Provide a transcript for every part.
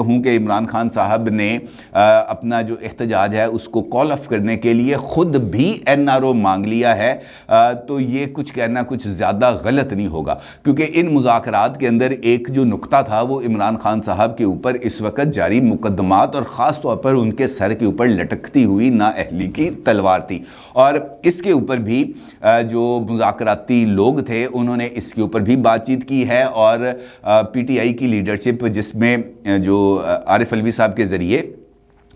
کہوں کہ عمران خان صاحب نے اپنا جو احتجاج ہے اس کو کال آف کرنے کے لیے خود بھی NRO مانگ لیا ہے، تو یہ کچھ کہنا کچھ زیادہ غلط نہیں ہوگا، کیونکہ ان مذاکرات کے اندر ایک جو نقطہ تھا وہ عمران خان صاحب کے اوپر اس وقت جاری مقدمات اور خاص طور پر ان کے سر کے اوپر لٹکتی ہوئی نااہلی کی تلوار تھی، اور اس کے اوپر بھی جو مذاکراتی لوگ تھے انہوں نے اس کے اوپر بھی بات چیت کی ہے، اور PTI کی لیڈرشپ جس میں جو عارف علوی صاحب کے ذریعے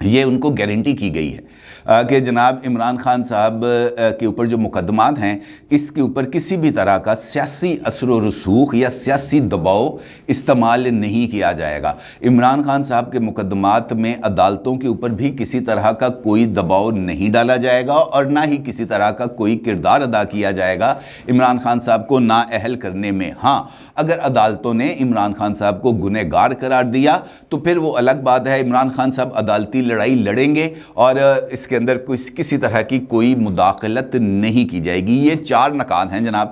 یہ ان کو گارنٹی کی گئی ہے کہ جناب عمران خان صاحب کے اوپر جو مقدمات ہیں اس کے اوپر کسی بھی طرح کا سیاسی اثر و رسوخ یا سیاسی دباؤ استعمال نہیں کیا جائے گا۔ عمران خان صاحب کے مقدمات میں عدالتوں کے اوپر بھی کسی طرح کا کوئی دباؤ نہیں ڈالا جائے گا، اور نہ ہی کسی طرح کا کوئی کردار ادا کیا جائے گا عمران خان صاحب کو نااہل کرنے میں۔ ہاں، اگر عدالتوں نے عمران خان صاحب کو گنہگار قرار دیا تو پھر وہ الگ بات ہے، عمران خان صاحب عدالتی لڑائی لڑیں گے اور اس کے اندر کسی طرح کی کوئی مداخلت نہیں کی جائے گی۔ یہ 4 نکات ہیں جناب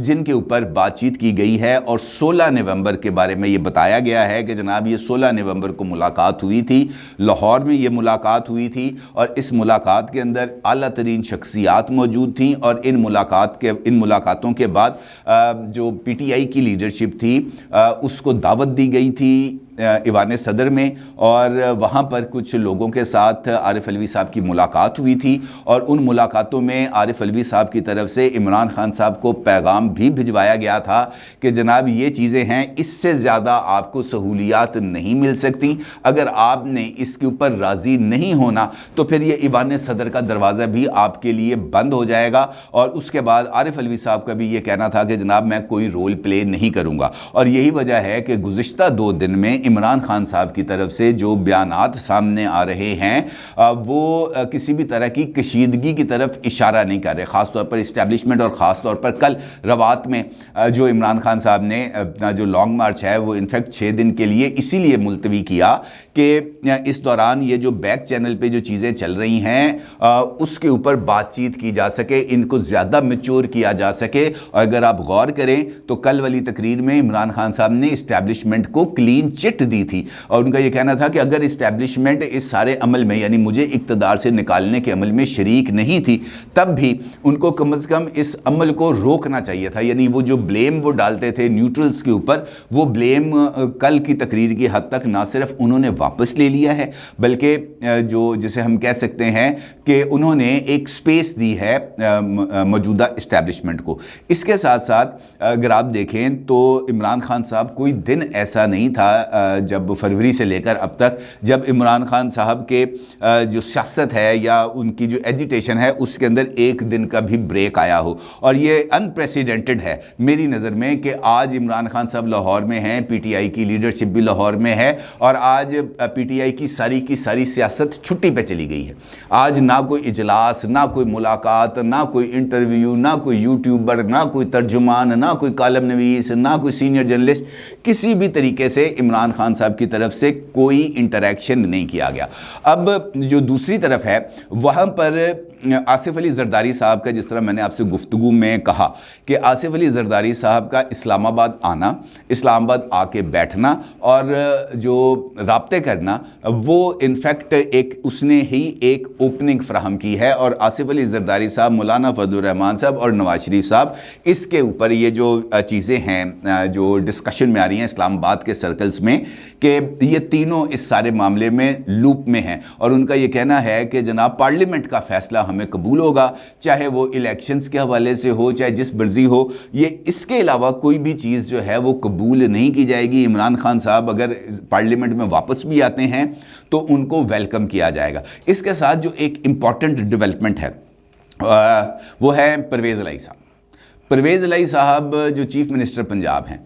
جن کے اوپر بات چیت کی گئی ہے، اور 16 نومبر کے بارے میں یہ بتایا گیا ہے کہ جناب یہ 16 نومبر کو ملاقات ہوئی تھی، لاہور میں یہ ملاقات ہوئی تھی، اور اس ملاقات کے اندر اعلیٰ ترین شخصیات موجود تھیں، اور ان ملاقاتوں کے بعد جو PTI کی لیڈرشپ تھی اس کو دعوت دی گئی تھی ایوان صدر میں، اور وہاں پر کچھ لوگوں کے ساتھ عارف علوی صاحب کی ملاقات ہوئی تھی، اور ان ملاقاتوں میں عارف علوی صاحب کی طرف سے عمران خان صاحب کو پیغام بھی بھجوایا گیا تھا کہ جناب یہ چیزیں ہیں، اس سے زیادہ آپ کو سہولیات نہیں مل سکتی، اگر آپ نے اس کے اوپر راضی نہیں ہونا تو پھر یہ ایوان صدر کا دروازہ بھی آپ کے لیے بند ہو جائے گا۔ اور اس کے بعد عارف علوی صاحب کا بھی یہ کہنا تھا کہ جناب میں کوئی رول پلے نہیں کروں گا، اور یہی وجہ ہے کہ گزشتہ 2 دن میں عمران خان صاحب کی طرف سے جو بیانات سامنے آ رہے ہیں وہ کسی بھی طرح کی کشیدگی کی طرف اشارہ نہیں کر رہے، خاص طور پر اسٹیبلشمنٹ، اور خاص طور پر کل روات میں جو عمران خان صاحب نے اپنا جو لانگ مارچ ہے وہ انفیکٹ 6 دن کے لیے اسی لیے ملتوی کیا کہ اس دوران یہ جو بیک چینل پہ جو چیزیں چل رہی ہیں اس کے اوپر بات چیت کی جا سکے، ان کو زیادہ میچور کیا جا سکے۔ اور اگر آپ غور کریں تو کل والی تقریر میں عمران خان صاحب نے اسٹیبلشمنٹ کو کلین چٹ دی تھی، اور ان کا یہ کہنا تھا کہ اگر اسٹیبلشمنٹ اس سارے عمل میں، یعنی مجھے اقتدار سے نکالنے کے عمل میں شریک نہیں تھی، تب بھی ان کو کم از کم اس عمل کو روکنا چاہیے تھا، یعنی وہ جو بلیم وہ ڈالتے تھے نیوٹرلز کے اوپر، وہ بلیم کل کی تقریر کی حد تک نہ صرف انہوں نے واپس لے لیا ہے، بلکہ جو جسے ہم کہہ سکتے ہیں کہ انہوں نے ایک سپیس دی ہے موجودہ اسٹیبلشمنٹ کو۔ اس کے ساتھ ساتھ اگر آپ دیکھیں تو عمران خان صاحب کوئی دن ایسا نہیں تھا جب فروری سے لے کر اب تک جب عمران خان صاحب کے جو سیاست ہے یا ان کی جو ایجیٹیشن ہے اس کے اندر ایک دن کا بھی بریک آیا ہو، اور یہ انپریسیڈنٹڈ ہے میری نظر میں کہ آج عمران خان صاحب لاہور میں ہیں، PTI کی لیڈرشپ بھی لاہور میں ہے، اور آج PTI کی ساری سیاست چھٹی پہ چلی گئی ہے۔ آج نہ کوئی اجلاس، نہ کوئی ملاقات، نہ کوئی انٹرویو، نہ کوئی یوٹیوبر، نہ کوئی ترجمان، نہ کوئی کالم نویس، نہ کوئی سینئر جرنلسٹ، کسی بھی طریقے سے عمران خان صاحب کی طرف سے کوئی انٹریکشن نہیں کیا گیا۔ اب جو دوسری طرف ہے وہاں پر آصف علی زرداری صاحب کا، جس طرح میں نے آپ سے گفتگو میں کہا کہ آصف علی زرداری صاحب کا اسلام آباد آنا، اسلام آباد آ کے بیٹھنا اور جو رابطے کرنا، وہ انفیکٹ اس نے ہی ایک اوپننگ فراہم کی ہے، اور آصف علی زرداری صاحب، مولانا فضل الرحمان صاحب اور نواز شریف صاحب، اس کے اوپر یہ جو چیزیں ہیں جو ڈسکشن میں آ رہی ہیں اسلام آباد کے سرکلز میں، کہ یہ تینوں اس سارے معاملے میں لوپ میں ہیں، اور ان کا یہ کہنا ہے کہ جناب پارلیمنٹ کا فیصلہ ہمیں قبول ہوگا، چاہے وہ الیکشنز کے حوالے سے ہو، چاہے جس مرضی ہو، یہ اس کے علاوہ کوئی بھی چیز جو ہے وہ قبول نہیں کی جائے گی۔ عمران خان صاحب اگر پارلیمنٹ میں واپس بھی آتے ہیں تو ان کو ویلکم کیا جائے گا۔ اس کے ساتھ جو ایک امپورٹنٹ ڈیولپمنٹ ہے وہ ہے پرویز الہی صاحب۔ پرویز الہی صاحب جو چیف منسٹر پنجاب ہیں،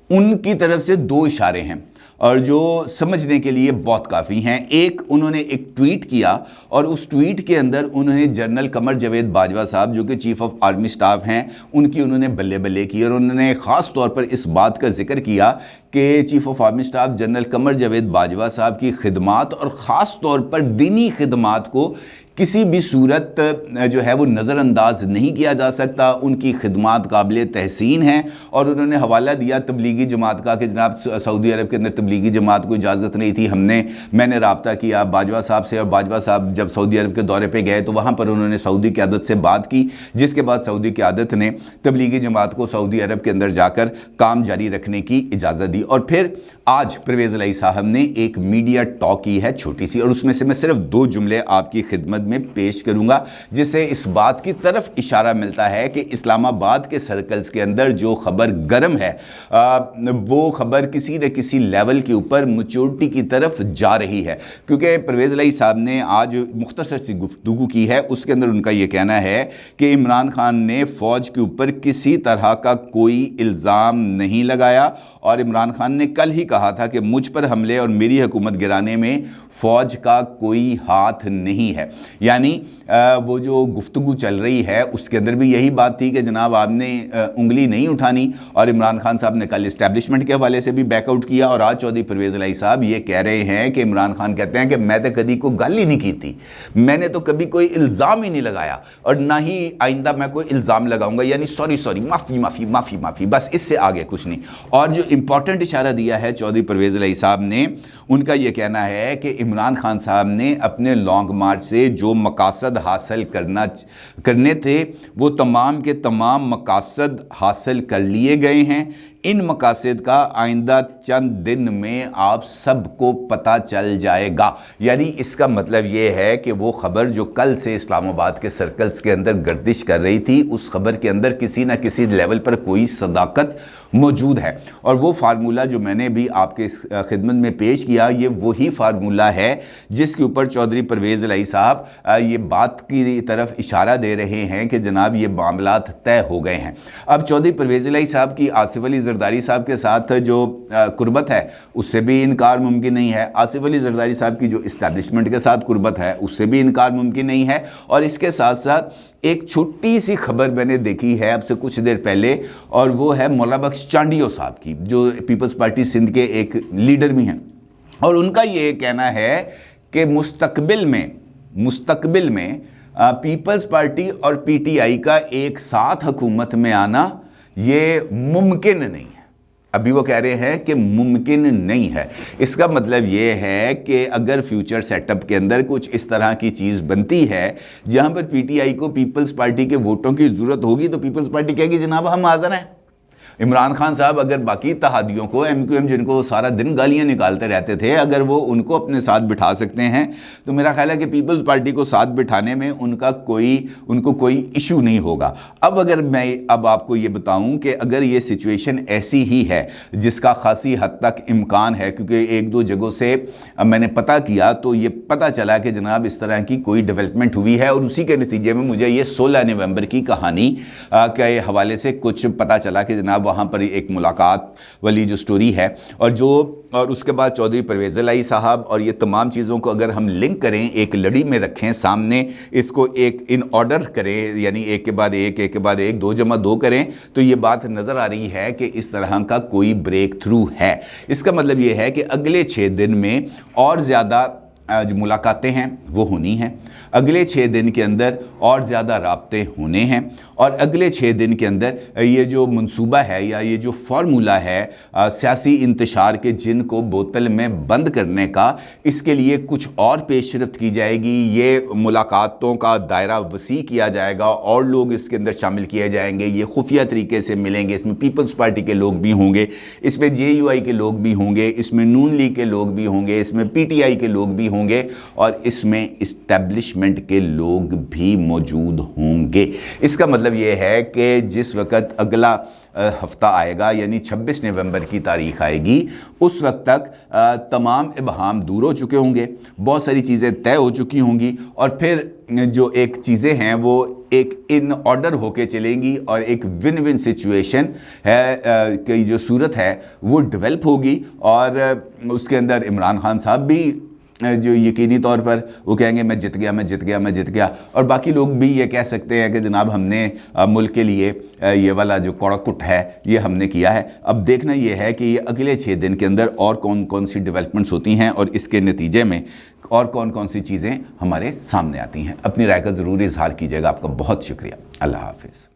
ان کی طرف سے 2 اشارے ہیں اور جو سمجھنے کے لیے بہت کافی ہیں۔ ایک، انہوں نے ایک ٹویٹ کیا اور اس ٹویٹ کے اندر انہوں نے جنرل قمر جاوید باجوہ صاحب جو کہ چیف آف آرمی سٹاف ہیں، ان کی انہوں نے بلے بلے کی، اور انہوں نے خاص طور پر اس بات کا ذکر کیا کہ chief of army staff general Qamar Javed Bajwa صاحب کی خدمات اور خاص طور پر دینی خدمات کو کسی بھی صورت جو ہے وہ نظر انداز نہیں کیا جا سکتا. ان کی خدمات قابل تحسین ہیں اور انہوں نے حوالہ دیا تبلیغی جماعت کا کہ جناب سعودی عرب کے اندر تبلیغی جماعت کو اجازت نہیں تھی. میں نے رابطہ کیا باجوہ صاحب سے، اور باجوہ صاحب جب سعودی عرب کے دورے پہ گئے تو وہاں پر انہوں نے سعودی قیادت سے بات کی، جس کے بعد سعودی قیادت نے تبلیغی جماعت کو سعودی عرب کے اندر جا کر کام جاری رکھنے کی اجازت دی. اور پھر آج پرویز الہی صاحب نے ایک میڈیا ٹاک کی ہے چھوٹی سی، اور اس میں سے میں صرف 2 جملے آپ کی خدمت میں پیش کروں گا، جس سے اس بات کی طرف اشارہ ملتا ہے کہ اسلام آباد کے سرکلز کے اندر جو خبر گرم ہے وہ خبر کسی نہ کسی لیول کے اوپر میچورٹی کی طرف جا رہی ہے. کیونکہ پرویز الہی صاحب نے آج مختصر سی گفتگو کی ہے، اس کے اندر ان کا یہ کہنا ہے کہ عمران خان نے فوج کے اوپر کسی طرح کا کوئی الزام نہیں لگایا، اور عمران خان نے کل ہی کہا تھا کہ مجھ پر حملے اور میری حکومت گرانے میں فوج کا کوئی ہاتھ نہیں ہے. یعنی وہ جو گفتگو چل رہی ہے اس کے اندر بھی یہی بات تھی کہ جناب آپ نے انگلی نہیں اٹھانی، اور عمران خان صاحب نے کل اسٹیبلشمنٹ کے حوالے سے بھی بیک آؤٹ کیا، اور آج چودھری پرویز الہی صاحب یہ کہہ رہے ہیں کہ عمران خان کہتے ہیں کہ میں تو کبھی کوئی گل ہی نہیں کی تھی، میں نے تو کبھی کوئی الزام ہی نہیں لگایا، اور نہ ہی آئندہ میں کوئی الزام لگاؤں گا. یعنی سوری معافی بس، اس سے آگے کچھ نہیں. اور جو امپورٹنٹ اشارہ دیا ہے چودھری پرویز الہی صاحب نے، ان کا یہ کہنا ہے کہ عمران خان صاحب نے اپنے لانگ مارچ سے جو مقاصد حاصل کرنے تھے وہ تمام کے تمام مقاصد حاصل کر لیے گئے ہیں. ان مقاصد کا آئندہ چند دن میں آپ سب کو پتہ چل جائے گا. یعنی اس کا مطلب یہ ہے کہ وہ خبر جو کل سے اسلام آباد کے سرکلز کے اندر گردش کر رہی تھی، اس خبر کے اندر کسی نہ کسی لیول پر کوئی صداقت موجود ہے. اور وہ فارمولہ جو میں نے بھی آپ کے خدمت میں پیش کیا، یہ وہی فارمولہ ہے جس کے اوپر چودھری پرویز الہی صاحب یہ بات کی طرف اشارہ دے رہے ہیں کہ جناب یہ معاملات طے ہو گئے ہیں. اب چودھری پرویز الہی صاحب کی آصف علی زرداری صاحب کے ساتھ جو قربت ہے اس سے بھی انکار ممکن نہیں ہے. آصف علی زرداری صاحب کی جو اسٹیبلشمنٹ کے ساتھ قربت ہے اس سے بھی انکار ممکن نہیں ہے. اور اس کے ساتھ ساتھ ایک چھوٹی سی خبر میں نے دیکھی ہے اب سے کچھ دیر پہلے، اور وہ ہے مولا بخش چانڈیو صاحب کی، جو پیپلز پارٹی سندھ کے ایک لیڈر بھی ہیں. اور ان کا یہ کہنا ہے کہ مستقبل میں پیپلز پارٹی اور پی ٹی آئی کا ایک ساتھ حکومت میں آنا یہ ممکن نہیں ہے. ابھی وہ کہہ رہے ہیں کہ ممکن نہیں ہے. اس کا مطلب یہ ہے کہ اگر فیوچر سیٹ اپ کے اندر کچھ اس طرح کی چیز بنتی ہے جہاں پر پی ٹی آئی کو پیپلز پارٹی کے ووٹوں کی ضرورت ہوگی تو پیپلز پارٹی کہے گی جناب ہم حاضر ہیں. عمران خان صاحب اگر باقی اتحادیوں کو، ایم کیو ایم جن کو سارا دن گالیاں نکالتے رہتے تھے، اگر وہ ان کو اپنے ساتھ بٹھا سکتے ہیں تو میرا خیال ہے کہ پیپلز پارٹی کو ساتھ بٹھانے میں ان کو کوئی ایشو نہیں ہوگا. اب آپ کو یہ بتاؤں کہ اگر یہ سچویشن ایسی ہی ہے جس کا خاصی حد تک امکان ہے، کیونکہ 1-2 جگہوں سے میں نے پتہ کیا تو یہ پتہ چلا کہ جناب اس طرح کی کوئی ڈیولپمنٹ ہوئی ہے، اور اسی کے نتیجے میں مجھے یہ 16 نومبر کی کہانی کے حوالے سے کچھ پتہ چلا کہ جناب وہاں پر ایک ملاقات والی جو سٹوری ہے، اور اس کے بعد چودھری پرویز الہی صاحب، اور یہ تمام چیزوں کو اگر ہم لنک کریں، ایک لڑی میں رکھیں سامنے، اس کو ایک ان آرڈر کریں، یعنی ایک کے بعد ایک 2 جمع 2 کریں، تو یہ بات نظر آ رہی ہے کہ اس طرح کا کوئی بریک تھرو ہے. اس کا مطلب یہ ہے کہ اگلے 6 دن میں اور زیادہ جو ملاقاتیں ہیں وہ ہونی ہیں، اگلے 6 دن کے اندر اور زیادہ رابطے ہونے ہیں، اور اگلے 6 دن کے اندر یہ جو منصوبہ ہے یا یہ جو فارمولہ ہے سیاسی انتشار کے جن کو بوتل میں بند کرنے کا، اس کے لیے کچھ اور پیش رفت کی جائے گی. یہ ملاقاتوں کا دائرہ وسیع کیا جائے گا اور لوگ اس کے اندر شامل کیے جائیں گے. یہ خفیہ طریقے سے ملیں گے، اس میں پیپلز پارٹی کے لوگ بھی ہوں گے، اس میں جے یو آئی کے لوگ بھی ہوں گے، اس میں نون لیگ کے لوگ بھی ہوں گے، اس میں پی ٹی آئی کے لوگ بھی ہوں گے، اور اس میں اسٹیبلشمنٹ کے لوگ بھی موجود ہوں گے. اس کا مطلب یہ ہے کہ جس وقت اگلا ہفتہ آئے گا، یعنی 26 نومبر کی تاریخ آئے گی، اس وقت تک تمام ابہام دور ہو چکے ہوں گے، بہت ساری چیزیں طے ہو چکی ہوں گی، اور پھر جو ایک چیزیں ہیں وہ ایک ان آرڈر ہو کے چلیں گی، اور ایک ون ون سچویشن ہے کہ جو صورت ہے وہ ڈیولپ ہوگی. اور اس کے اندر عمران خان صاحب بھی جو یقینی طور پر وہ کہیں گے میں جت گیا، میں جت گیا، میں جت گیا، اور باقی لوگ بھی یہ کہہ سکتے ہیں کہ جناب ہم نے ملک کے لیے یہ والا جو کوڑا کٹ ہے یہ ہم نے کیا ہے۔ اب دیکھنا یہ ہے کہ یہ اگلے 6 دن کے اندر اور کون کون سی ڈیولپمنٹس ہوتی ہیں اور اس کے نتیجے میں اور کون کون سی چیزیں ہمارے سامنے آتی ہیں۔ اپنی رائے کا ضرور اظہار کیجیے گا۔ آپ کا بہت شکریہ۔ اللہ حافظ۔